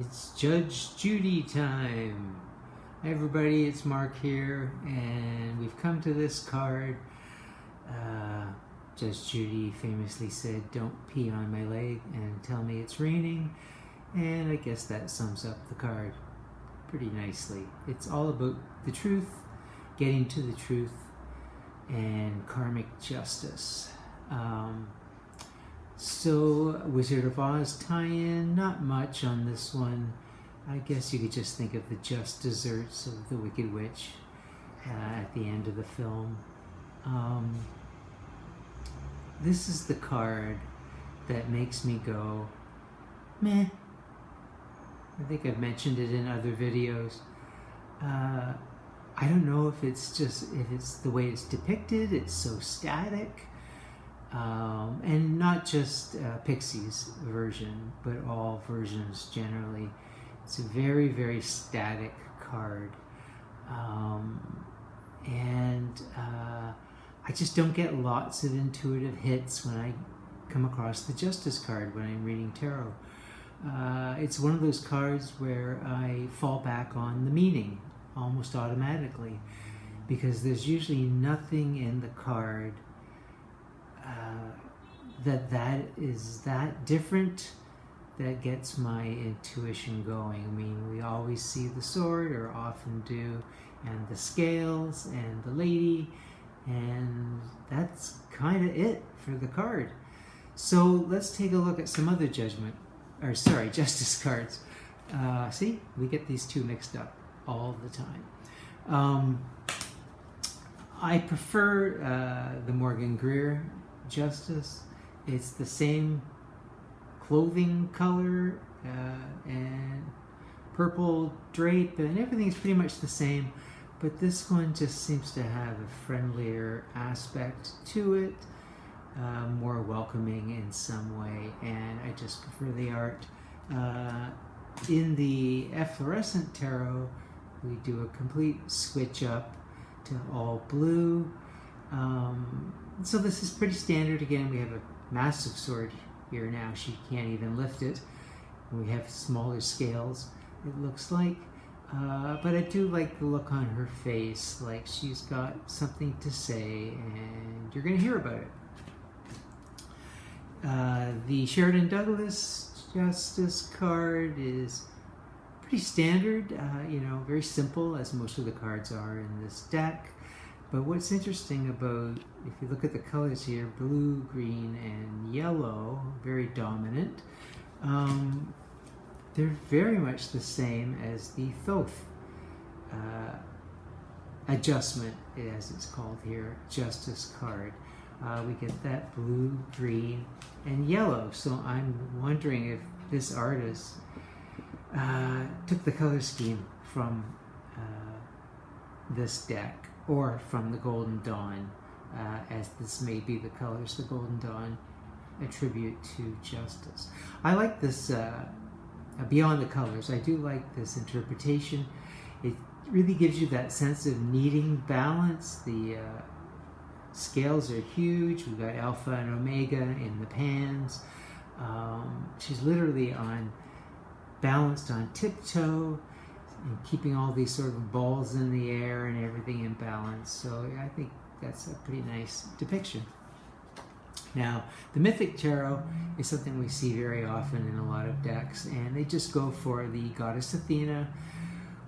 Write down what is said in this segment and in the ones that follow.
It's Judge Judy time. Hi everybody, it's Mark here, and we've come to this card. Judge Judy famously said, "Don't pee on my leg and tell me it's raining," and I guess that sums up the card pretty nicely. It's all about the truth, getting to the truth, and karmic justice. So, Wizard of Oz tie-in, not much on this one. I guess you could just think of the just desserts of the Wicked Witch at the end of the film. This is the card that makes me go, meh. I think I've mentioned it in other videos. I don't know if it's the way it's depicted. It's so static. And not just Pixie's version, but all versions generally. It's a very, very static card. I just don't get lots of intuitive hits when I come across the Justice card when I'm reading tarot. It's one of those cards where I fall back on the meaning almost automatically, because there's usually nothing in the card that is that different that gets my intuition going. I mean, we always see the sword, or often do, and the scales and the lady, and that's kind of it for the card. So let's take a look at some other Justice cards. See, we get these two mixed up all the time. I prefer the Morgan Greer Justice. It's the same clothing color and purple drape, and everything's pretty much the same, but this one just seems to have a friendlier aspect to it, more welcoming in some way, and I just prefer the art. In the Efflorescent Tarot, we do a complete switch up to all blue. So this is pretty standard. Again, we have a massive sword here now. She can't even lift it. We have smaller scales, it looks like. But I do like the look on her face, like she's got something to say, and you're going to hear about it. The Sheridan Douglas Justice card is pretty standard, very simple, as most of the cards are in this deck. But what's interesting about, if you look at the colors here, blue, green, and yellow, very dominant, they're very much the same as the Thoth adjustment, as it's called here, Justice card. We get that blue, green, and yellow. So I'm wondering if this artist took the color scheme from this deck, or from the Golden Dawn, as this may be the colors the Golden Dawn attribute to Justice. I like this, beyond the colors, I do like this interpretation. It really gives you that sense of needing balance. The scales are huge. We've got Alpha and Omega in the pans. She's literally balanced on tiptoe, and keeping all these sort of balls in the air and everything in balance. So I think that's a pretty nice depiction. Now, the Mythic Tarot is something we see very often in a lot of decks, and they just go for the goddess Athena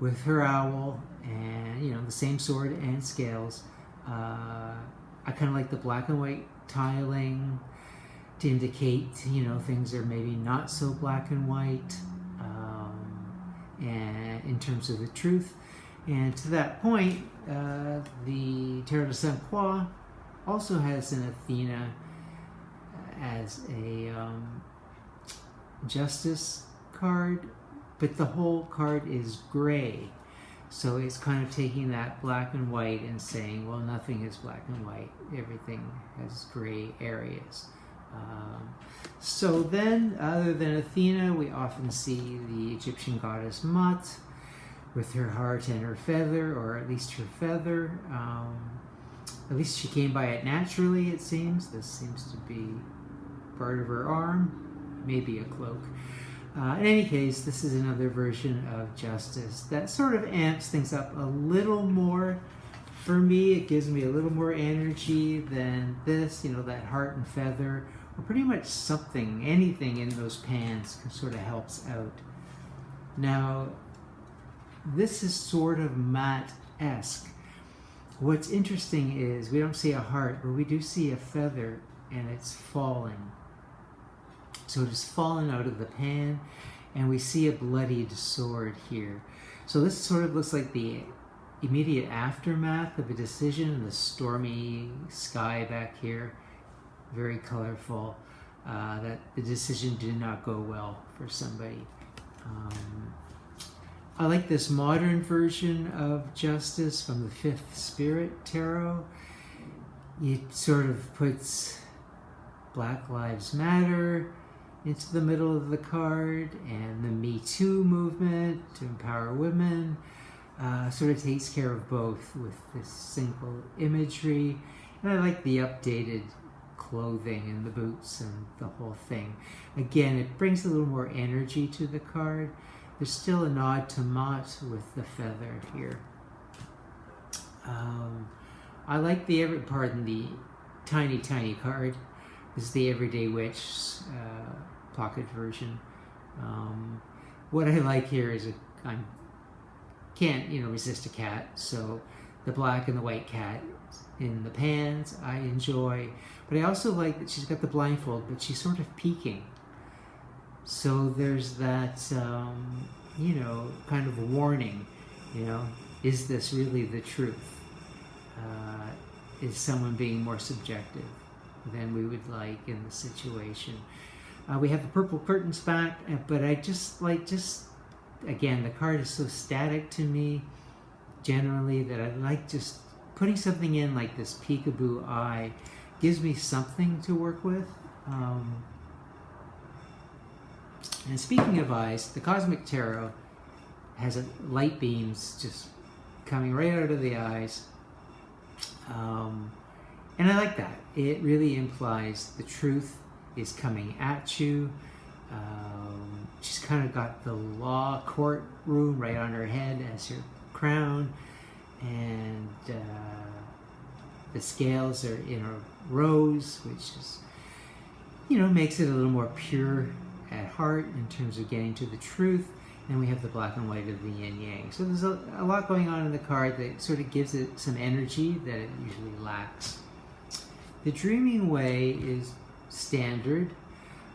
with her owl and, the same sword and scales. I kind of like the black and white tiling to indicate, things are maybe not so black and white. And in terms of the truth. And to that point, the Tarot de Saint Croix also has an Athena as a Justice card, but the whole card is gray. So it's kind of taking that black and white and saying, well, nothing is black and white. Everything has gray areas. So then, other than Athena, we often see the Egyptian goddess Mut with her heart and her feather, or at least her feather. At least she came by it naturally, it seems. This seems to be part of her arm, maybe a cloak. In any case, this is another version of Justice that sort of amps things up a little more. For me, it gives me a little more energy than this, that heart and feather, or pretty much something, anything in those pans sort of helps out. Now, this is sort of matte-esque. What's interesting is we don't see a heart, but we do see a feather, and it's falling. So it has fallen out of the pan, and we see a bloodied sword here. So this sort of looks like the immediate aftermath of a decision, the stormy sky back here, very colorful, that the decision did not go well for somebody. I like this modern version of Justice from the Fifth Spirit Tarot. It sort of puts Black Lives Matter into the middle of the card, and the Me Too movement to empower women. Sort of takes care of both with this single imagery. And I like the updated clothing and the boots and the whole thing. Again, it brings a little more energy to the card. There's still a nod to Mott with the feather here. I like the tiny card. This is the Everyday Witch pocket version. What I like here is I can't resist a cat, so the black and the white cat in the pans I enjoy, but I also like that she's got the blindfold, but she's sort of peeking, so there's that kind of a warning, is this really the truth? Is someone being more subjective than we would like in the situation? We have the purple curtains back, but I again, the card is so static to me generally that I like just putting something in like this peekaboo eye. Gives me something to work with. And speaking of eyes, the Cosmic Tarot has light beams just coming right out of the eyes. And I like that. It really implies the truth is coming at you. She's kind of got the law courtroom right on her head as her crown, and the scales are in a rose, which is, makes it a little more pure at heart in terms of getting to the truth. And we have the black and white of the yin yang. So there's a lot going on in the card that sort of gives it some energy that it usually lacks. The Dreaming Way is standard,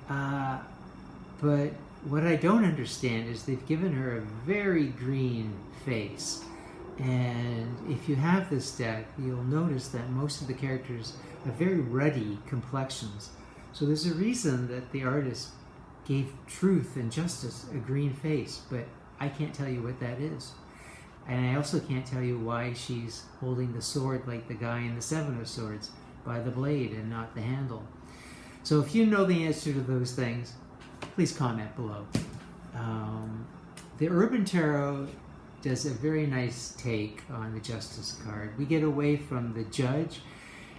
but what I don't understand is they've given her a very green face. And if you have this deck, you'll notice that most of the characters have very ruddy complexions. So there's a reason that the artist gave Truth and Justice a green face, but I can't tell you what that is. And I also can't tell you why she's holding the sword like the guy in the Seven of Swords, by the blade and not the handle. So if you know the answer to those things, please comment below. The Urban Tarot does a very nice take on the Justice card. We get away from the judge,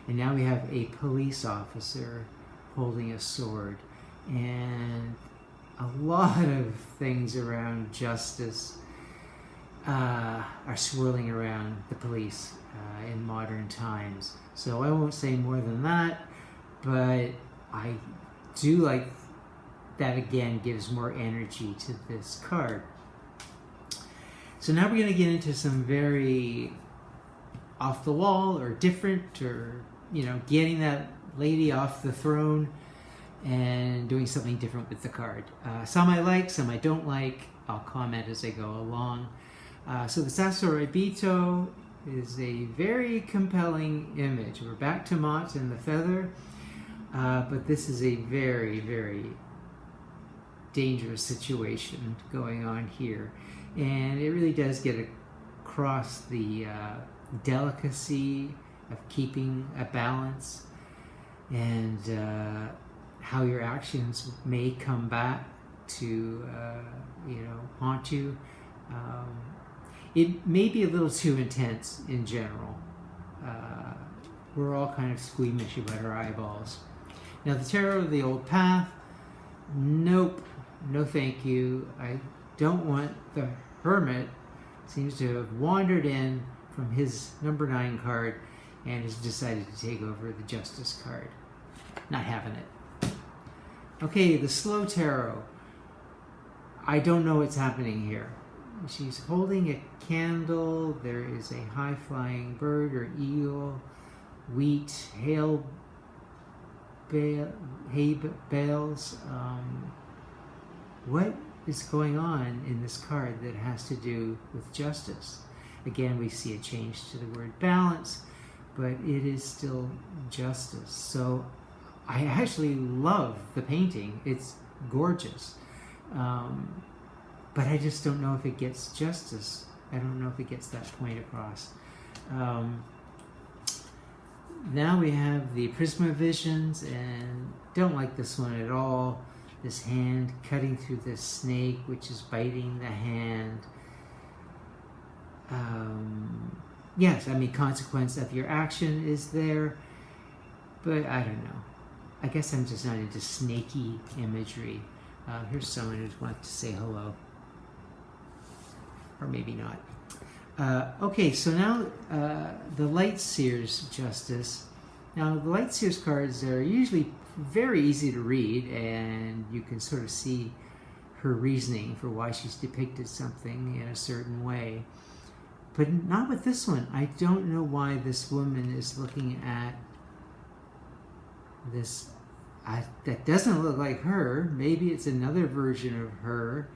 and now we have a police officer holding a sword. And a lot of things around justice are swirling around the police in modern times. So I won't say more than that, but I do like that. Again, gives more energy to this card. So now we're going to get into some very off the wall or different, or getting that lady off the throne and doing something different with the card. Some I like, some I don't like. I'll comment as I go along. So the Sassorabito is a very compelling image. We're back to Mott and the feather, but this is a very, very dangerous situation going on here. And it really does get across the delicacy of keeping a balance, and how your actions may come back to haunt you. It may be a little too intense in general. We're all kind of squeamish about our eyeballs. Now the Tarot of the Old Path, nope, no thank you. I don't want the Hermit. Seems to have wandered in from his number 9 card and has decided to take over the Justice card. Not having it. Okay, the Slow Tarot. I don't know what's happening here. She's holding a candle. There is a high-flying bird or eagle, wheat, hay bales. What is going on in this card that has to do with justice? Again, we see a change to the word balance, but it is still justice. So I actually love the painting. It's gorgeous. But I just don't know if it gets justice. I don't know if it gets that point across. Now we have the Prisma Visions, and don't like this one at all. This hand cutting through this snake, which is biting the hand. Yes, I mean, consequence of your action is there, but I don't know. I guess I'm just not into snaky imagery. Here's someone who wants to say hello. Or maybe not. Okay, so now the Light Seer's Justice. Now, the Light Seer's cards are usually very easy to read, and you can sort of see her reasoning for why she's depicted something in a certain way. But not with this one. I don't know why this woman is looking at this. That doesn't look like her. Maybe it's another version of her.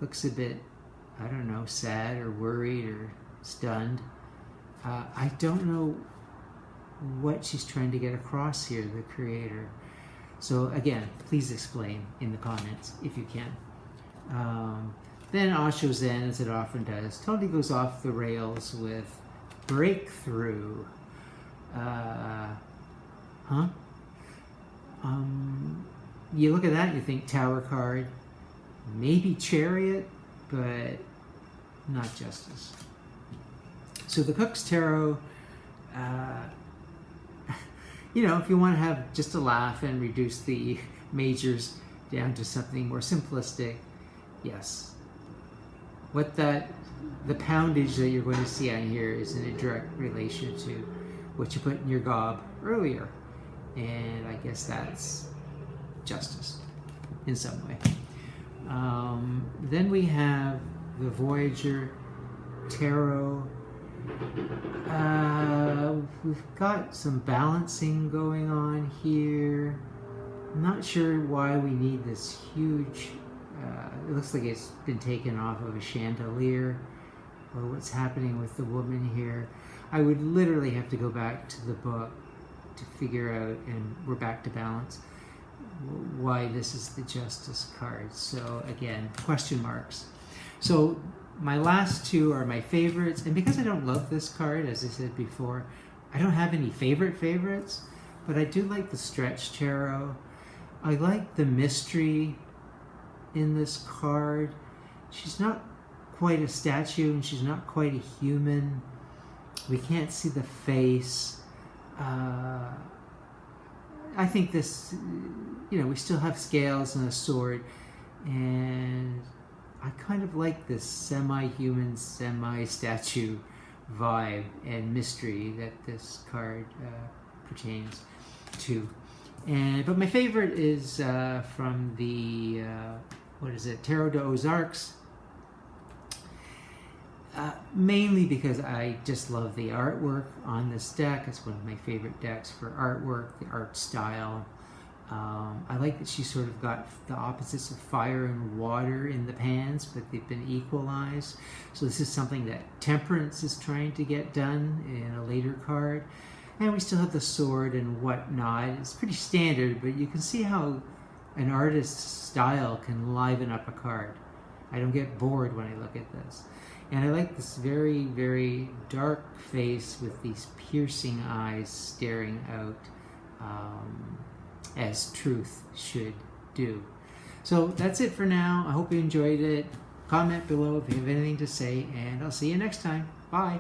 Looks a bit, I don't know, sad or worried or stunned. I don't know what she's trying to get across here, the creator. So again, please explain in the comments if you can. Then Osho Zen, as it often does, totally goes off the rails with Breakthrough. You look at that and you think Tower card, maybe Chariot, but not Justice. So the Cook's Tarot, you know, if you want to have just a laugh and reduce the majors down to something more simplistic, yes. What the poundage that you're going to see on here is in a direct relation to what you put in your gob earlier. And I guess that's justice in some way. Then we have the Voyager Tarot. We've got some balancing going on here. I'm not sure why we need this huge, it looks like it's been taken off of a chandelier, or what's happening with the woman here. I would literally have to go back to the book to figure out, and we're back to balance, why this is the Justice card. So again, question marks. So my last two are my favorites, and because I don't love this card, as I said before, I don't have any favorites, but I do like the Stretch Tarot. I like the mystery in this card. She's not quite a statue, and she's not quite a human. We can't see the face. I think this, you know, we still have scales and a sword, and I kind of like this semi-human, semi-statue vibe and mystery that this card pertains to. But my favorite is from the, Tarot de Ozarks. Mainly because I just love the artwork on this deck. It's one of my favorite decks for artwork, the art style. I like that she sort of got the opposites of fire and water in the pans, but they've been equalized. So this is something that Temperance is trying to get done in a later card. And we still have the sword and whatnot. It's pretty standard, but you can see how an artist's style can liven up a card. I don't get bored when I look at this. And I like this very, very dark face with these piercing eyes staring out, as truth should do. So that's it for now. I hope you enjoyed it. Comment below if you have anything to say, and I'll see you next time. Bye.